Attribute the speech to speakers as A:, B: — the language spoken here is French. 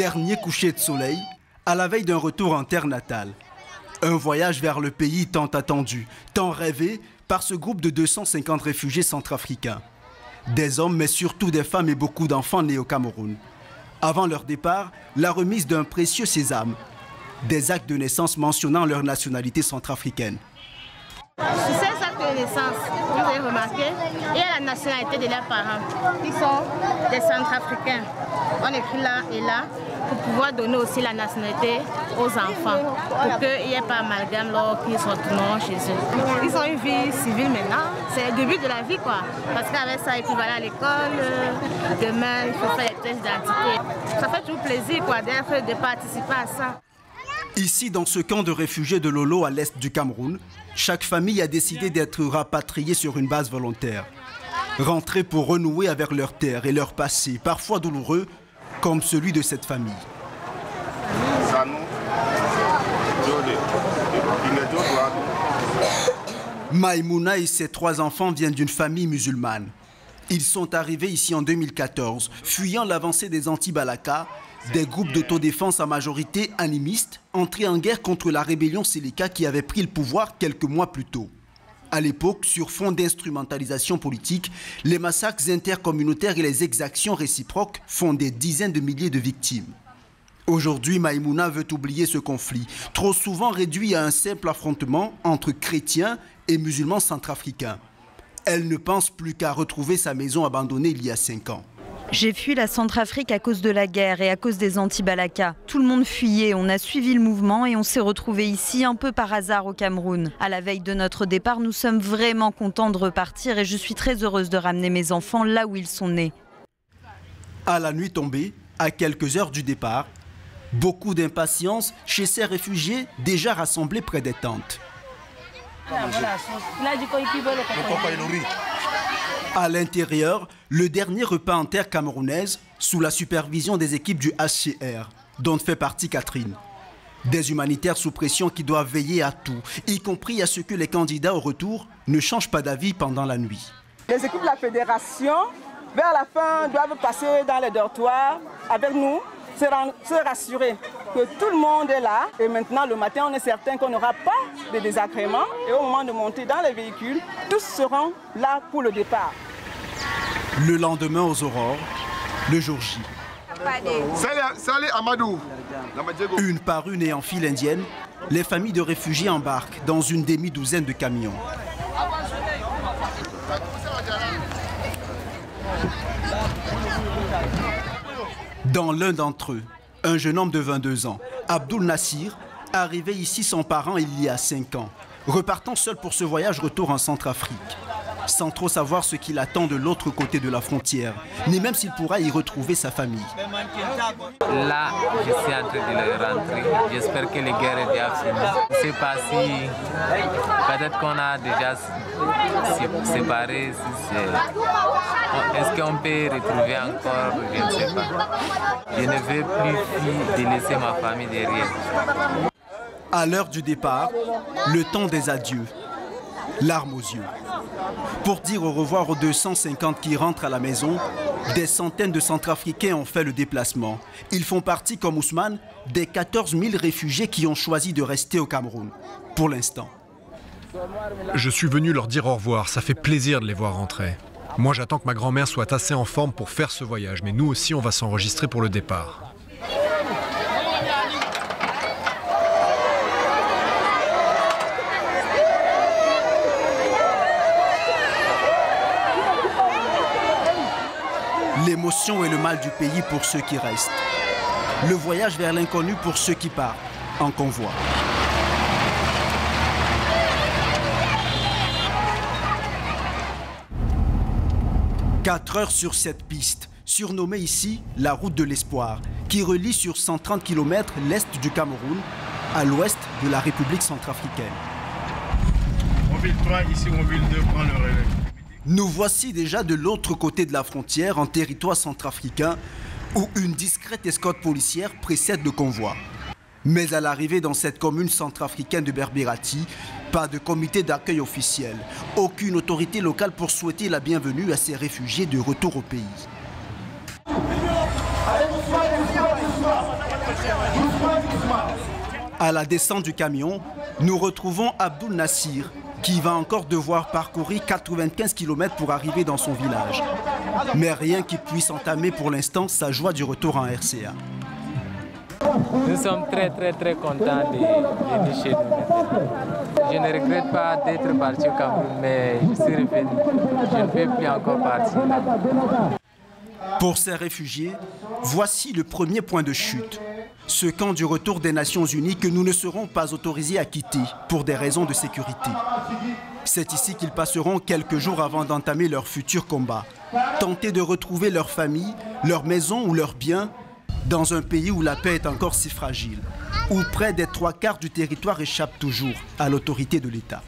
A: Dernier coucher de soleil, à la veille d'un retour en terre natale. Un voyage vers le pays tant attendu, tant rêvé par ce groupe de 250 réfugiés centrafricains. Des hommes, mais surtout des femmes et beaucoup d'enfants nés au Cameroun. Avant leur départ, la remise d'un précieux sésame, des actes de naissance mentionnant leur nationalité centrafricaine.
B: Sur ces actes de naissance, vous avez remarqué, il y a la nationalité de leurs parents, qui sont des centrafricains. On écrit là et là pour pouvoir donner aussi la nationalité aux enfants, pour qu'il n'y ait pas d'amalgame lorsqu'ils sont retournés chez eux. Ils ont une vie civile maintenant, c'est le début de la vie quoi. Parce qu'avec ça, ils peuvent aller à l'école, demain il faut faire les tests d'identité. Ça fait toujours plaisir quoi, de participer à ça.
A: Ici, dans ce camp de réfugiés de Lolo à l'est du Cameroun, chaque famille a décidé d'être rapatriée sur une base volontaire. Rentrer pour renouer avec leur terre et leur passé, parfois douloureux, comme celui de cette famille. Maïmouna et ses 3 enfants viennent d'une famille musulmane. Ils sont arrivés ici en 2014, fuyant l'avancée des anti-Balaka, des groupes d'autodéfense à majorité animiste, entrés en guerre contre la rébellion Séléka qui avait pris le pouvoir quelques mois plus tôt. À l'époque, sur fond d'instrumentalisation politique, les massacres intercommunautaires et les exactions réciproques font des dizaines de milliers de victimes. Aujourd'hui, Maïmouna veut oublier ce conflit, trop souvent réduit à un simple affrontement entre chrétiens et musulmans centrafricains. Elle ne pense plus qu'à retrouver sa maison abandonnée il y a 5 ans.
C: J'ai fui la Centrafrique à cause de la guerre et à cause des anti-Balaka. Tout le monde fuyait, on a suivi le mouvement et on s'est retrouvés ici un peu par hasard au Cameroun. À la veille de notre départ, nous sommes vraiment contents de repartir et je suis très heureuse de ramener mes enfants là où ils sont nés.
A: À la nuit tombée, à quelques heures du départ, beaucoup d'impatience chez ces réfugiés déjà rassemblés près des tentes. À l'intérieur, le dernier repas en terre camerounaise sous la supervision des équipes du HCR, dont fait partie Catherine. Des humanitaires sous pression qui doivent veiller à tout, y compris à ce que les candidats au retour ne changent pas d'avis pendant la nuit.
D: Les équipes de la fédération, vers la fin, doivent passer dans les dortoirs avec nous, se rassurer que tout le monde est là. Et maintenant, le matin, on est certain qu'on n'aura pas de désagréments. Et au moment de monter dans les véhicules, tous seront là pour le départ.
A: Le lendemain aux aurores, le jour J. Une par une et en file indienne, les familles de réfugiés embarquent dans une demi-douzaine de camions. Dans l'un d'entre eux, un jeune homme de 22 ans, Abdul Nassir, arrivé ici sans parents il y a 5 ans, repartant seul pour ce voyage retour en Centrafrique, sans trop savoir ce qu'il attend de l'autre côté de la frontière, ni même s'il pourra y retrouver sa famille.
E: Là, je suis en train de rentrer. J'espère que les guerres sont déjà finies. Je ne sais pas si peut-être qu'on a déjà séparé. Est-ce qu'on peut retrouver encore? Je ne sais pas. Je ne veux plus délaisser ma famille derrière.
A: À l'heure du départ, le temps des adieux, larmes aux yeux. Pour dire au revoir aux 250 qui rentrent à la maison, des centaines de Centrafricains ont fait le déplacement. Ils font partie, comme Ousmane, des 14 000 réfugiés qui ont choisi de rester au Cameroun, pour l'instant.
F: Je suis venu leur dire au revoir, ça fait plaisir de les voir rentrer. Moi, j'attends que ma grand-mère soit assez en forme pour faire ce voyage, mais nous aussi, on va s'enregistrer pour le départ.
A: L'émotion et le mal du pays pour ceux qui restent. Le voyage vers l'inconnu pour ceux qui partent, en convoi. « 4 heures sur cette piste, surnommée ici la route de l'espoir, qui relie sur 130 km l'est du Cameroun à l'ouest de la République centrafricaine.
G: Mobile 3, ici Mobile 2 prend le relais.
A: Nous voici déjà de l'autre côté de la frontière, en territoire centrafricain, où une discrète escorte policière précède le convoi. Mais à l'arrivée dans cette commune centrafricaine de Berbérati, pas de comité d'accueil officiel, aucune autorité locale pour souhaiter la bienvenue à ces réfugiés de retour au pays. À la descente du camion, nous retrouvons Abdul Nassir, qui va encore devoir parcourir 95 km pour arriver dans son village. Mais rien qui puisse entamer pour l'instant sa joie du retour en RCA.
E: Nous sommes très contents de chez nous maintenant. Je ne regrette pas d'être parti au Cameroun, mais je suis revenu. Je ne peux plus encore partir.
A: Pour ces réfugiés, voici le premier point de chute. Ce camp du retour des Nations Unies que nous ne serons pas autorisés à quitter pour des raisons de sécurité. C'est ici qu'ils passeront quelques jours avant d'entamer leur futur combat. Tenter de retrouver leur famille, leur maison ou leurs biens dans un pays où la paix est encore si fragile, où près des 3/4 du territoire échappe toujours à l'autorité de l'État.